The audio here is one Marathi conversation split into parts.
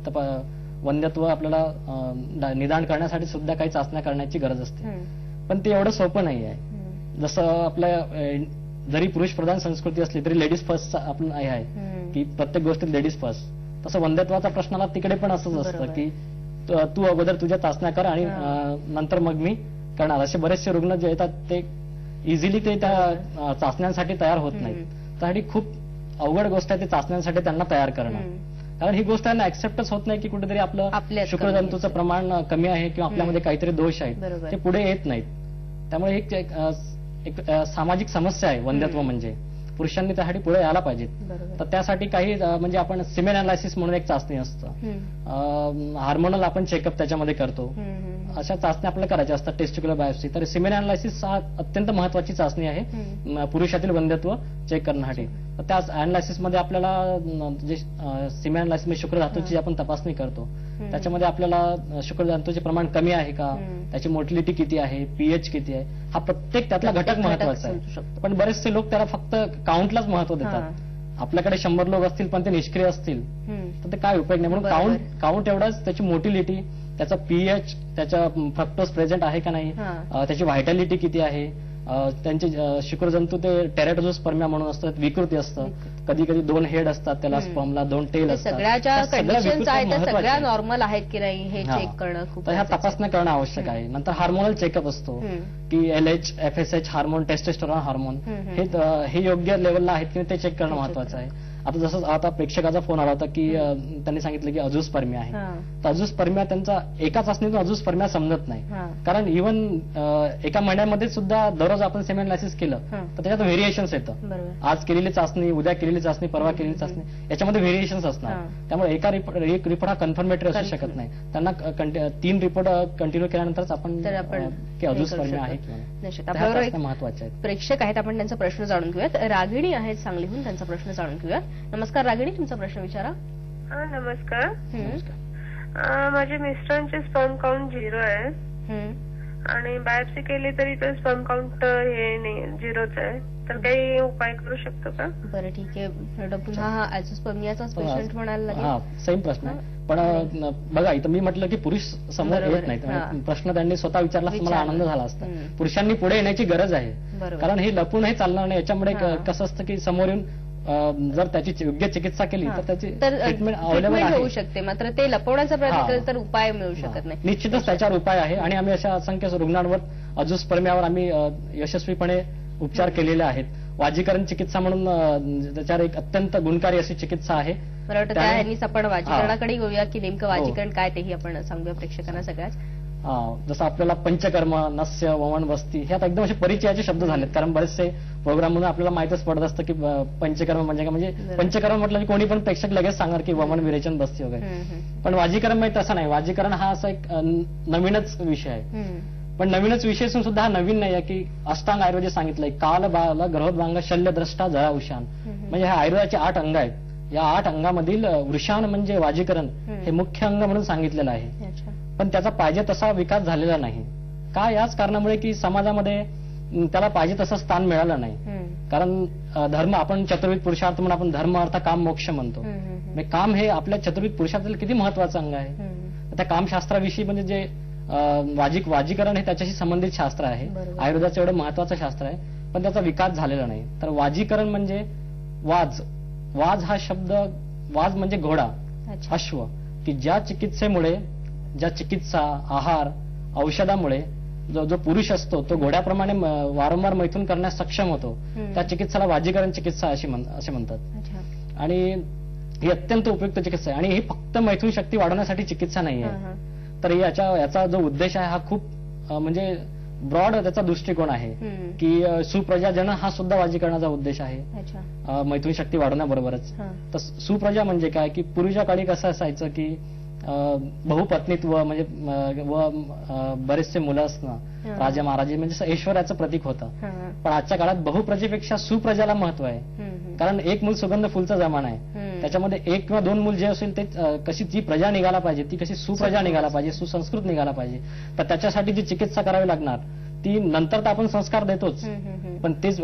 वंध्यत्व आपल्याला निदान करण्यासाठी सुद्धा काही चाचण्या करण्याची गरज असते. पण ते एवढं सोपं नाही आहे. जसं आपल्या जरी पुरुष प्रधान संस्कृती असली तरी लेडीज फर्स्ट आपण आहे की प्रत्येक गोष्टीत लेडीज फर्स्ट, तसं वंध्यत्वाचा प्रश्नाला तिकडे पण असंच असतं की तू अगोदर तुझ्या चाचण्या कर आणि नंतर मग मी करणार. असे बरेचसे रुग्ण जे येतात ते इझिली ते त्या चाचण्यांसाठी तयार होत नाहीत. त्यासाठी खूप अवघड गोष्ट आहे ते चाचण्यांसाठी त्यांना तयार करणं. कारण ही गोष्ट त्यांना ऍक्सेप्टच होत नाही की कुठेतरी आपलं शुक्रजंतूचं प्रमाण कमी आहे किंवा आपल्यामध्ये काहीतरी दोष आहेत, ते पुढे येत नाहीत. त्यामुळे एक सामाजिक समस्या आहे वंध्यत्व म्हणजे. पुरुषांनी त्यासाठी पुढे यायला पाहिजेत. तर त्यासाठी काही म्हणजे आपण सिमेन अनालिसिस म्हणून एक चाचणी असतं, हार्मोनल आपण चेकअप त्याच्यामध्ये करतो. अशा चाचण्या आपल्याला करायच्या असतात, टेस्टिक्युलर बायोप्सी. तर सिमेन अनालिसिस हा अत्यंत महत्वाची चाचणी आहे पुरुषातील वंध्यत्व चेक करण्यासाठी. तर त्या अनालिसिसमध्ये आपल्याला जे सिमेन अनालिसिस म्हणजे शुक्रधातूची आपण तपासणी करतो त्याच्यामध्ये आपल्याला शुक्रधातूचे प्रमाण कमी आहे का, त्याची मोटिलिटी किती आहे, पीएच किती आहे, हा प्रत्येक त्यातला घटक महत्वाचा आहे. पण बरेचसे लोक त्याला फक्त काउंटलाच महत्व देतात. आपल्याकडे 100 लोक असतील पण ते निष्क्रिय असतील तर ते काय उपयोग नाही. म्हणून काउंट एवढाच, त्याची मोटिलिटी, त्याचा पीएच, त्याच्या फ्रक्टोज प्रेझेंट आहे का नाही, त्याची व्हायटॅलिटी किती आहे, त्यांचे शुक्रजंतू ते टेरेटोझोस्पर्मिया म्हणून असतात, विकृती असतं. कधी कधी 2 हेड असतात त्याला, स्पर्मला 2 टेल असतात. सगळ्या ज्या कंडिशन्स आहेत त्या सगळ्या नॉर्मल आहेत की नाही हे चेक करणं खूप, तर ह्या तपासण्या करणं आवश्यक आहे. नंतर हार्मोनल चेकअप असतो की LH, FSH hormone, testosterone hormone हे योग्य लेवलला आहेत की ते चेक करणं महत्वाचं आहे. आता जसं आता प्रेक्षकाचा फोन आला होता की त्यांनी सांगितलं की अझूस्पर्मिया आहे. तर अझूस्पर्मिया त्यांचा एका चाचणीतून अझूस्पर्मिया समजत नाही. कारण इव्हन एका महिन्यामध्ये सुद्धा दररोज आपण सेमेन अनालिसिस केलं तर त्याच्यात व्हेरिएशन्स येतं. आज केलेली चाचणी, उद्या केलेली चाचणी, परवा केलेली चाचणी, याच्यामध्ये व्हेरिएशन्स असणार. त्यामुळे एक रिपोर्ट हा कन्फर्मेटरी असू शकत नाही. त्यांना 3 रिपोर्ट कंटिन्यू केल्यानंतरच आपण अझूस्पर्मिया आहे किंवा महत्वाचे आहेत. प्रेक्षक आहेत, आपण त्यांचा प्रश्न जाणून घेऊयात. रागिणी आहेत सांगलीहून, त्यांचा प्रश्न जाणून घेऊयात. नमस्कार रागिणी, तुमचा प्रश्न विचारा. नमस्कार. माझ्या मिस्टरांचे स्पर्म काउंट 0 आहे आणि बायोप्सी केली तरी तो स्पर्म काउंट हे नाही 0च आहे. तर काही उपाय करू शकतो का? बरं ठीक आहे. डॉक्टर हा अझूस्पर्मियाचाच पेशंट म्हणायला लागेल. सेम प्रश्न आहे. पण बघा इथं मी म्हटलं की पुरुष समोर येत नाहीत. प्रश्न त्यांनी स्वतः विचारला मला आनंद झाला असता. पुरुषांनी पुढे येण्याची गरज आहे. कारण हे लपून हे चालणार नाही. याच्यामुळे कसं असतं की समोर येऊन जर त्याची योग्य चिकित्सा केली तर त्याची ट्रीटमेंट अवेलेबल होऊ शकते. मात्र ते लपवण्याचा प्रयत्न केला तर उपाय मिळू शकत नाही. निश्चितच त्याच्यावर उपाय आहे आणि आम्ही अशा असंख्य रुग्णांवर अझूस्पर्मियावर आम्ही यशस्वीपणे उपचार केलेले आहेत. वाजीकरण चिकित्सा म्हणून त्याच्यावर एक अत्यंत गुणकारी अशी चिकित्सा आहे. मला वाटतं त्यानेच आपण वाजीकरणाकडे घेऊया की नेमकं वाजीकरण काय तेही आपण सांगूया प्रेक्षकांना सगळ्याच. जसं आपल्याला पंचकर्म, नस्य, वमन, वस्ती हे आता एकदम असे परिचयाचे शब्द झालेत. कारण बरेचसे प्रोग्राम म्हणून आपल्याला माहितच पडत असतं की पंचकर्म म्हणजे काय. म्हणजे पंचकर्म म्हटलं की कोणी पण प्रेक्षक लगेच सांगणार की वमन, विरेचन, बस्ती वगैरे. पण वाजीकरण म्हणजे तसं नाही. वाजीकरण हा असा एक नवीनच विषय आहे. पण नवीनच विषय असून सुद्धा हा नवीन नाही आहे की अष्टांग आयुर्वेद सांगितलंय. काल, बाल, ग्रहोद्वांग, शल्य, द्रष्टा, जळा, उशान म्हणजे ह्या आयुर्वेदाचे 8 अंग आहेत. या 8 अंगामधील वृषान म्हणजे वाजीकरण हे मुख्य अंग म्हणून सांगितलेलं आहे. पण त्याचा पाहिजे तसा विकास झालेला नाही. का? याच कारणामुळे की समाजामध्ये त्याला पाहिजे तसं स्थान मिळालं नाही. कारण धर्म आपण चतुर्विध पुरुषार्थ म्हणून आपण धर्म, अर्थ, काम, मोक्ष म्हणतो. काम हे आपल्या चतुर्विध पुरुषार्थातील किती महत्वाचं अंग आहे. त्या कामशास्त्राविषयी म्हणजे जे वाजीकरण हे त्याच्याशी संबंधित शास्त्र आहे. आयुर्वेदाचं एवढं महत्वाचं शास्त्र आहे पण त्याचा विकास झालेला नाही. तर वाजीकरण म्हणजे वाज हा शब्द, वाज म्हणजे घोडा, अश्व, की ज्या चिकित्सेमुळे, ज्या चिकित्सा, आहार, औषधामुळे जो पुरुष असतो तो घोड्याप्रमाणे वारंवार मैथून करण्यास सक्षम होतो. त्या चिकित्साला वाजीकरण चिकित्सा असे म्हणतात. आणि ही अत्यंत उपयुक्त चिकित्सा आहे. आणि ही फक्त मैथून शक्ती वाढवण्यासाठी चिकित्सा नाहीये. तर याचा जो उद्देश आहे हा खूप म्हणजे ब्रॉड त्याचा दृष्टिकोन आहे की सुप्रजाजन हा सुद्धा वाजीकरणाचा उद्देश आहे मैथून शक्ती वाढवण्याबरोबरच. तर सुप्रजा म्हणजे काय की पूर्वीच्या काळी कसं असायचं की बहुपत्नीत्व म्हणजे बरेचसे मुलं असणं, राजा महाराजे म्हणजे ऐश्वर्याचं प्रतीक होतं. पण आजच्या काळात बहुप्रजेपेक्षा सुप्रजाला महत्व आहे. कारण एक मूल सुगंध फुलचा जमाना आहे. त्याच्यामध्ये 1 किंवा 2 मूल जे असेल ते कशी ती प्रजा निघाला पाहिजे, ती कशी सुप्रजा निघाला पाहिजे, सुसंस्कृत निघाला पाहिजे. तर त्याच्यासाठी जी चिकित्सा करावी लागणार ती नंतर तर आपण संस्कार देतोच. पण तेच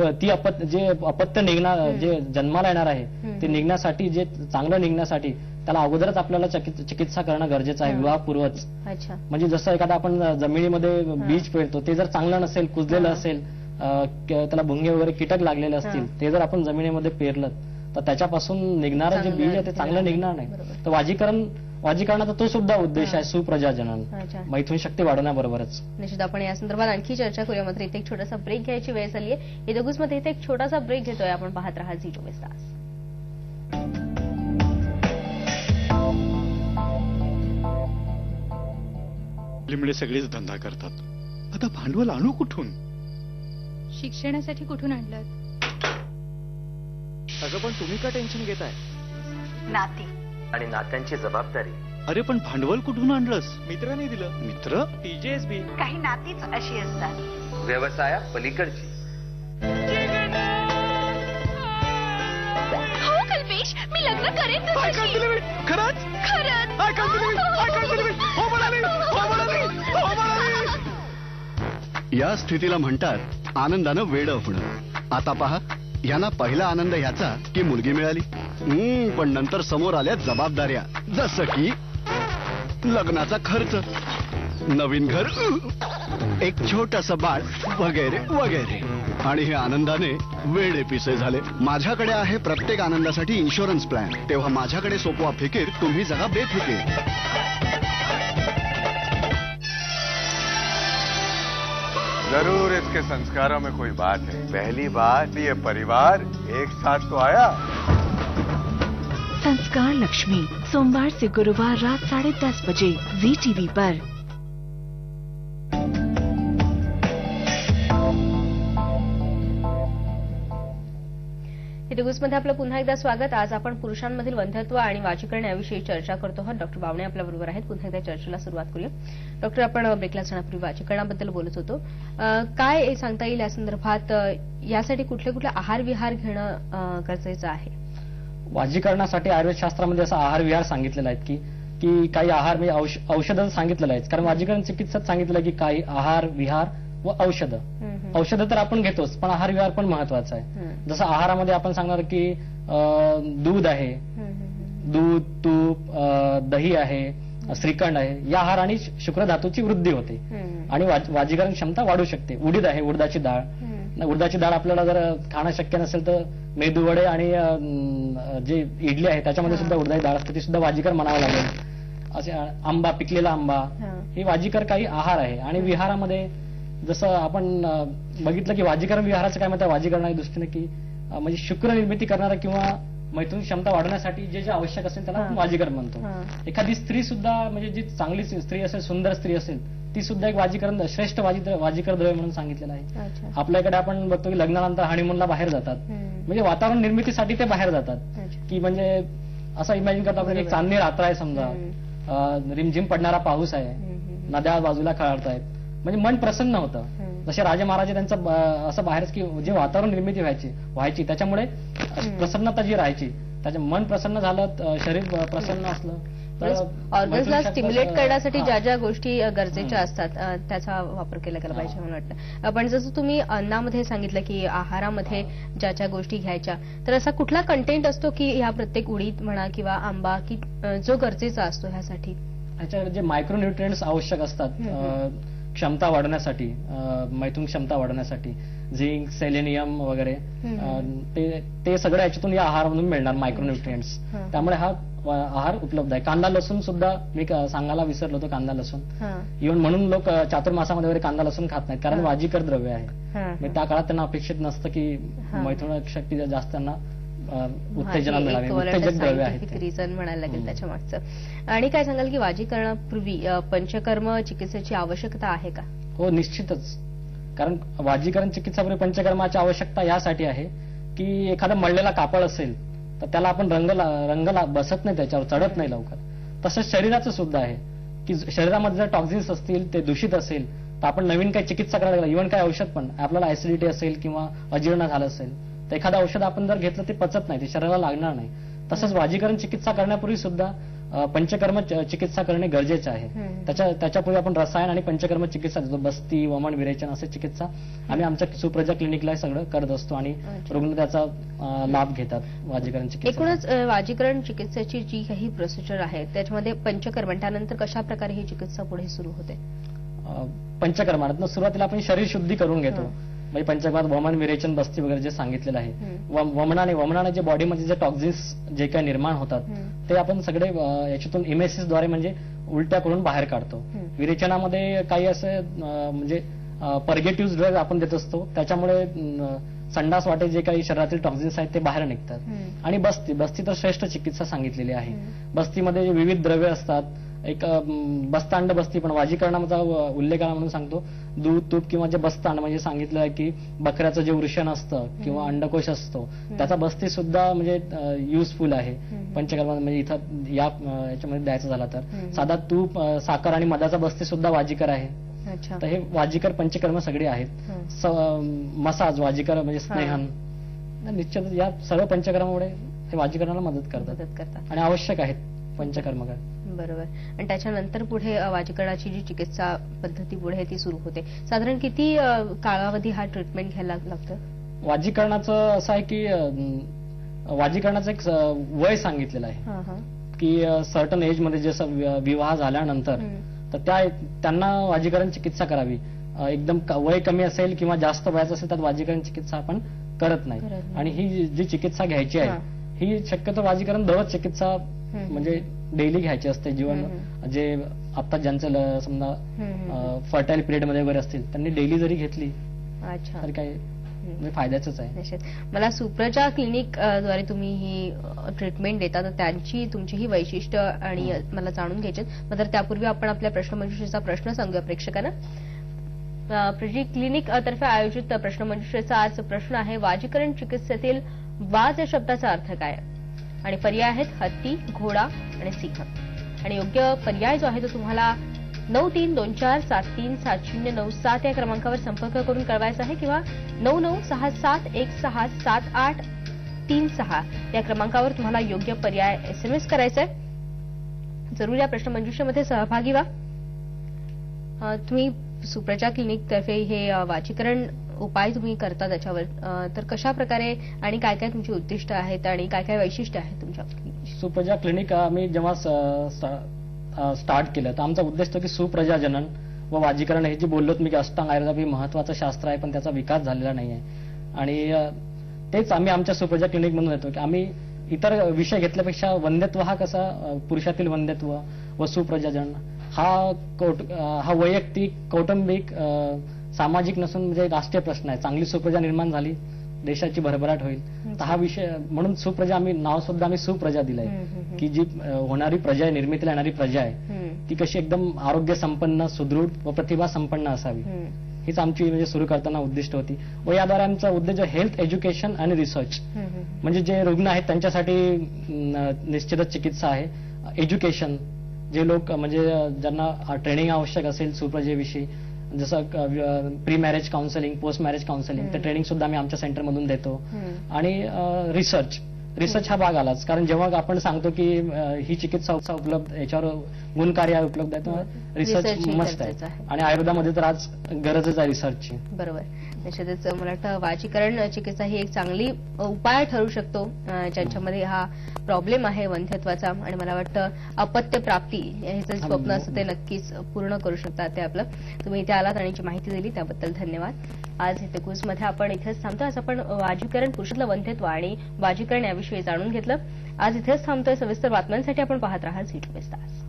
जे अपत्य निघणार, जे जन्माला येणार आहे ते निघण्यासाठी, जे चांगलं निघण्यासाठी त्याला अगोदरच आपल्याला चिकित्सा करणं गरजेचं आहे विवाहपूर्वच. अच्छा. म्हणजे जसं एखादा आपण जमिनीमध्ये बीज पेरतो, ते जर चांगलं नसेल, कुजलेलं असेल, त्याला भुंगे वगैरे कीटक लागलेले असतील, ते जर आपण जमिनीमध्ये पेरलं तर त्याच्यापासून निघणारं जे बीज आहे ते चांगलं निघणार नाही. तर वाजीकरणाचा तो सुद्धा उद्देश आहे, सुप्रजाजनन, मैथुन शक्ती वाढवण्याबरोबरच. निश्चित आपण या संदर्भात आणखी चर्चा करूया. मात्र इथे एक छोटासा ब्रेक घ्यायची वेळ झाली आहे. इथं मध्ये इथे एक छोटासा ब्रेक घेतोय. आपण पाहत राहा झी 24 तास. मुले सगळेच धंदा करतात, आता भांडवल आणू कुठून? शिक्षणासाठी कुठून आणलं? अगं पण तुम्ही का टेन्शन घेताय? नाती आणि नात्यांची जबाबदारी. अरे पण भांडवल कुठून आणलंस? मित्रांनी दिलं. मित्र? TJSB. काही नातीच अशी असतात, व्यवसाया पलीकडची. हो कल्पेश, मी लग्न करेन तुझ्याशी. खरंच? या स्थितीला म्हणतात आनंदानं वेडं होणं. आता पहा, यांना पहिला आनंद ह्याचा की मुलगी मिळाली, पण नंतर समोर आल्या जबाबदाऱ्या, जसं की लग्नाचा खर्च, नवीन घर, एक छोटंसं बाळ वगैरे वगैरे. आणि हे आनंदाने वेडे पिसे झाले. माझ्याकडे आहे प्रत्येक आनंदासाठी इन्शुरन्स प्लॅन, तेव्हा माझ्याकडे सोपवा फिकीर, तुम्ही जगा बेफिकीर. जरूर इसके संस्कारों में कोई बात है. पहली बात, ये परिवार एक साथ तो आया. संस्कार लक्ष्मी, सोमवार से गुरुवार रात 10:30 बजे Zee TV पर. मध्ये आपलं पुन्हा एकदा स्वागत. आज आपण पुरुषांमधील वंध्यत्व आणि वाजीकरण याविषयी चर्चा करतो आहोत. डॉक्टर बावणे आपल्या बरोबर आहेत. पुन्हा एकदा चर्चेला सुरुवात करूया. डॉक्टर, आपण ब्रेकला जाण्यापूर्वी वाजीकरणाबद्दल बोलत होतो. काय सांगता येईल या संदर्भात? यासाठी कुठले कुठले आहार विहार घेणं गरजेचं आहे? वाजीकरणासाठी आयुर्वेद शास्त्रामध्ये असा आहार विहार सांगितलेला आहे की काही आहार म्हणजे औषधं सांगितलेलं आहे. कारण वाजीकरण चिकित्सात सांगितलं की काही आहार विहार व औषधं तर आपण घेतोच, पण आहार विहार पण महत्वाचा आहे. जसं आहारामध्ये आपण सांगणार की दूध आहे, दूध, तूप, दही आहे, श्रीखंड आहे, या आहाराने शुक्रधातूची वृद्धी होते आणि वाजीकरण क्षमता वाढू शकते. उडीद आहे, उडदाची डाळ. उडदाची डाळ आपल्याला जर खाणं शक्य नसेल तर मेदूवडे आणि जे इडली आहे त्याच्यामध्ये सुद्धा उडदाची डाळ असते, ती सुद्धा वाजीकर म्हणावं लागेल. असे आंबा, पिकलेला आंबा, हे वाजीकर काही आहार आहे. आणि विहारामध्ये जसं आपण बघितलं की वाजीकरण विहाराचं काय म्हणतात वाजीकरणाच्या दृष्टीने की म्हणजे शुक्र निर्मिती करणारा किंवा मैथुन क्षमता वाढवण्यासाठी जे जे आवश्यक असेल त्याला आपण वाजीकरण म्हणतो. एखादी स्त्री सुद्धा म्हणजे जी चांगली स्त्री असेल, सुंदर स्त्री असेल, ती सुद्धा एक वाजीकरण, श्रेष्ठ वाजीकर द्रव्य म्हणून सांगितलेलं आहे. आपल्याकडे आपण बघतो की लग्नानंतर हनीमूनला बाहेर जातात, म्हणजे वातावरण निर्मितीसाठी ते बाहेर जातात. की म्हणजे असं इमॅजिन करतो आपण एक चांदणी रात्र आहे समजा, रिमझिम पडणारा पाऊस आहे, नद्या बाजूला खळाळतायत, म्हणजे मन प्रसन्न होतं. जसे राजे महाराजे त्यांचं असं बाहेरच की जे वातावरण निर्मिती व्हायची त्याच्यामुळे प्रसन्नता जी राहायची, त्याच्या मन प्रसन्न झालं, शरीर प्रसन्न असलं तर ऑर्गन्सला स्टिम्युलेट करण्यासाठी ज्या ज्या गोष्टी गरजेच्या असतात त्याचा वापर केला गेला पाहिजे म्हणून वाटतं. पण जसं तुम्ही अन्नामध्ये सांगितलं की आहारामध्ये ज्या ज्या गोष्टी घ्यायच्या, तर असा कुठला कंटेंट असतो की ह्या प्रत्येक उडीद म्हणा किंवा आंबा की जो गरजेचा असतो ह्यासाठी? ह्याच्या जे मायक्रोन्यूट्रिएंट्स आवश्यक असतात क्षमता वाढवण्यासाठी, मैथुन क्षमता वाढवण्यासाठी, झिंक, सेलेनियम वगैरे, ते सगळं याच्यातून या आहारामधून मिळणार मायक्रोन्यूट्रिएंट्स. त्यामुळे हा आहार उपलब्ध आहे. कांदा लसूण सुद्धा मी सांगायला विसरलो होतो, कांदा लसूण इव्हन म्हणून लोक चातुर्मासामध्ये वगैरे कांदा लसूण खात नाहीत, कारण वाजीकर द्रव्य आहे. त्या काळात त्यांना अपेक्षित नसतं की मैथुन शक्ती जास्त त्यांना उत्तेजना मिळावी, उत्तेजक द्रव्य आहे, रिझन म्हणायला लागेल त्याच्या मागचं. आणि काय सांगाल की वाजीकरणापूर्वी पंचकर्म चिकित्सेची आवश्यकता आहे का? हो, निश्चितच. कारण वाजीकरण चिकित्सापूर्वी पंचकर्माची आवश्यकता यासाठी आहे की एखादा मळलेला कापड असेल तर त्याला आपण रंग बसत नाही, त्याच्यावर चढत नाही लवकर. तसंच शरीराचं सुद्धा आहे की शरीरामध्ये जर टॉक्झिन्स असतील, ते दूषित असेल तर आपण नवीन काही चिकित्सा करायला लागला, इव्हन काही औषध पण आपल्याला ऍसिडिटी असेल किंवा अजीर्ण झालं असेल तर एखादं औषध आपण जर घेतलं ते पचत नाही, ते शरीराला लागणार नाही. तसंच वाजीकरण चिकित्सा करण्यापूर्वी सुद्धा पंचकर्म चिकित्सा करणे गरजेचे आहे. त्याच्यापूर्वी आपण रसायन आणि पंचकर्म चिकित्सा देतो. बस्ती, वमन, विरेचन असे चिकित्सा आम्ही आमच्या सुप्रजा क्लिनिकला सगळं करत असतो आणि रुग्ण त्याचा लाभ घेतात वाजीकरण चिकित्सा. एकूणच वाजीकरण चिकित्सेची जी काही प्रोसिजर आहे त्याच्यामध्ये पंचकर्म त्यानंतर कशा प्रकारे ही चिकित्सा पुढे सुरू होते? पंचकर्मात सुरुवातीला आपण शरीर शुद्धी करून घेतो. म्हणजे पंचकर्मात वमन, विरेचन, बस्ती वगैरे जे सांगितलेलं आहे. वमनाने जे बॉडीमध्ये जे टॉक्झिन्स जे काही निर्माण होतात ते आपण सगळे याच्यातून इमेसिसद्वारे म्हणजे उलट्या करून बाहेर काढतो. विरेचनामध्ये काही असे म्हणजे पर्गेटिव्ह ड्रग आपण देत असतो. त्याच्यामुळे संडास वाटे जे काही शरीरातील टॉक्झिन्स आहेत ते बाहेर निघतात. आणि बस्ती तर श्रेष्ठ चिकित्सा सांगितलेली आहे. बस्तीमध्ये विविध द्रव्य असतात. एक बस्तांड बस्ती पण वाजीकरणाचा उल्लेख म्हणून सांगतो. दूध, तूप किंवा जे बस्तांड म्हणजे सांगितलं आहे की बकऱ्याचं जे वृषण असतं किंवा अंडकोश असतो त्याचा बस्ती सुद्धा म्हणजे युजफुल आहे पंचकर्मात. म्हणजे इथं याच्यामध्ये द्यायचं झाला तर साधा तूप, साखर आणि मधाचा बस्ती सुद्धा वाजीकर आहे. तर हे वाजीकर पंचकर्म सगळे आहेत. मसाज वाजीकर म्हणजे स्नेहन निश्चित या सर्व पंचकर्मामुळे हे वाजीकरणाला मदत करतात आणि आवश्यक आहेत पंचकर्मकार. बरोबर. आणि त्याच्यानंतर पुढे वाजीकरणाची जी चिकित्सा पद्धती पुढे ती सुरू होते. साधारण किती कालावधी हा ट्रीटमेंट घ्यायला लागतं? वाजीकरणाचं असं आहे की वाजीकरणाचं एक वय सांगितलेलं आहे की सर्टन एज मध्ये जसं विवाह झाल्यानंतर तर त्यांना वाजीकरण चिकित्सा करावी. एकदम वय कमी असेल किंवा जास्त वयाचं असेल तर वाजीकरण चिकित्सा आपण करत नाही. आणि ही जी चिकित्सा घ्यायची आहे ही शक्यतो वाजीकरण दररोज चिकित्सा म्हणजे डेली घ्यायची असते. जीवन जे आता ज्यांचं समजा फर्टाईल पिरियड मध्ये वगैरे असतील त्यांनी डेली जरी घेतली तर काही फायद्याच आहे. मला सुप्रजा क्लिनिक द्वारे तुम्ही ही ट्रीटमेंट देता तर त्यांची तुमची ही वैशिष्ट्य आणि मला जाणून घ्यायचे. तर त्यापूर्वी आपण आपल्या प्रश्नमंजुषेचा प्रश्न सांगूया प्रेक्षकांना. प्रजी क्लिनिक तर्फे आयोजित प्रश्नमंजुषेचा आज प्रश्न आहे वाजीकरण चिकित्सेतील वाज या शब्दाचा अर्थ काय? आणि पर्याय आहेत हत्ती, घोडा आणि सिंह. आणि योग्य पर्याय जो आहे तो तुम्हाला 9324737097 या क्रमांकावर संपर्क करून कळवायचा आहे किंवा 9967167836 या क्रमांकावर तुम्हाला योग्य पर्याय SMS करायचा आहे. जरूर या प्रश्नमंजुषेमध्ये सहभागी व्हा. तुम्ही सुप्रजा क्लिनिक तर्फे हे वाजीकरण उपाय तुम्ही करता त्याच्यावर तर कशा प्रकारे आणि काय काय तुमची उद्दिष्ट आहेत आणि काय काय वैशिष्ट्य आहेत तुमच्या? सुप्रजा क्लिनिक आम्ही जेव्हा स्टार्ट केलं तर आमचा उद्देश की सुप्रजा जनन व वाजीकरण हे जे बोललोत मी की अष्टांग आयुर्वेद हे महत्वाचं शास्त्र आहे पण त्याचा विकास झालेला नाहीये. आणि तेच आम्ही आमच्या सुप्रजा क्लिनिक म्हणून येतो की आम्ही इतर विषय घेतल्यापेक्षा वंध्यत्व हा कसा पुरुषातील वंध्यत्व व सुप्रजाजन हा वैयक्तिक, कौटुंबिक, सामाजिक नसून म्हणजे राष्ट्रीय प्रश्न आहे. चांगली सुप्रजा निर्माण झाली देशाची भरभराट होईल. तर हा विषय म्हणून सुप्रजा आम्ही नाव सुद्धा आम्ही सुप्रजा दिलंय की जी होणारी प्रजा आहे, निर्मितीला येणारी प्रजा आहे ती कशी एकदम आरोग्य संपन्न, सुदृढ व प्रतिभा संपन्न असावी हीच आमची म्हणजे सुरू करताना उद्दिष्ट होती. व याद्वारे आमचा उद्देश हेल्थ एज्युकेशन आणि रिसर्च म्हणजे जे रुग्ण आहेत त्यांच्यासाठी निश्चितच चिकित्सा आहे. एज्युकेशन जे लोक म्हणजे ज्यांना ट्रेनिंग आवश्यक असेल सुप्रजेविषयी जसं pre marriage counselling, post marriage counselling तर ट्रेनिंग सुद्धा आम्ही आमच्या सेंटरमधून देतो. आणि रिसर्च हा भाग आलाच कारण जेव्हा आपण सांगतो की ही चिकित्सा उपलब्ध याच्यावर गुणकार्य उपलब्ध आहे तेव्हा रिसर्च मस्त आहे. आणि आयुर्वेदामध्ये तर आज गरजच आहे रिसर्चची. बरोबर. निश्चितच मला वाटतं वाजीकरण चिकित्सा ही एक चांगली उपाय ठरू शकतो ज्यांच्यामध्ये हा प्रॉब्लेम आहे वंध्यत्वाचा. आणि मला वाटतं अपत्य प्राप्ती हे जे स्वप्न असतं ते नक्कीच पूर्ण करू शकतात ते आपलं. तुम्ही इथे आलात आणि जी माहिती दिली त्याबद्दल धन्यवाद. आज इथे क्विझमध्ये आपण इथेच थांबतो. आज आपण वाजीकरण पुरुषातलं वंध्यत्व आणि वाजीकरण याविषयी जाणून घेतलं. आज इथेच थांबतोय. सविस्तर बातम्यांसाठी आपण पाहत राहा झी 24 तास.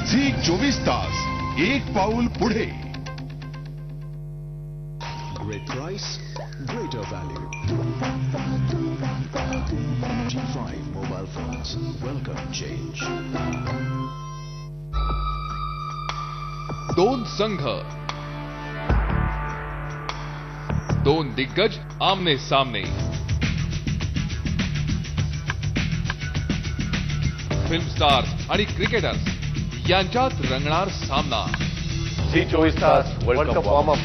झी 24 तास एक पाऊल पुढे. Great price, greater value. G5 welcome change. दोन संघ, दोन दिग्गज आमने सामने. फिल्म स्टार्स आणि क्रिकेटर्स यांच्यात रंगणार सामना. झी 24 तास वर्ल्ड कप वॉर्म अप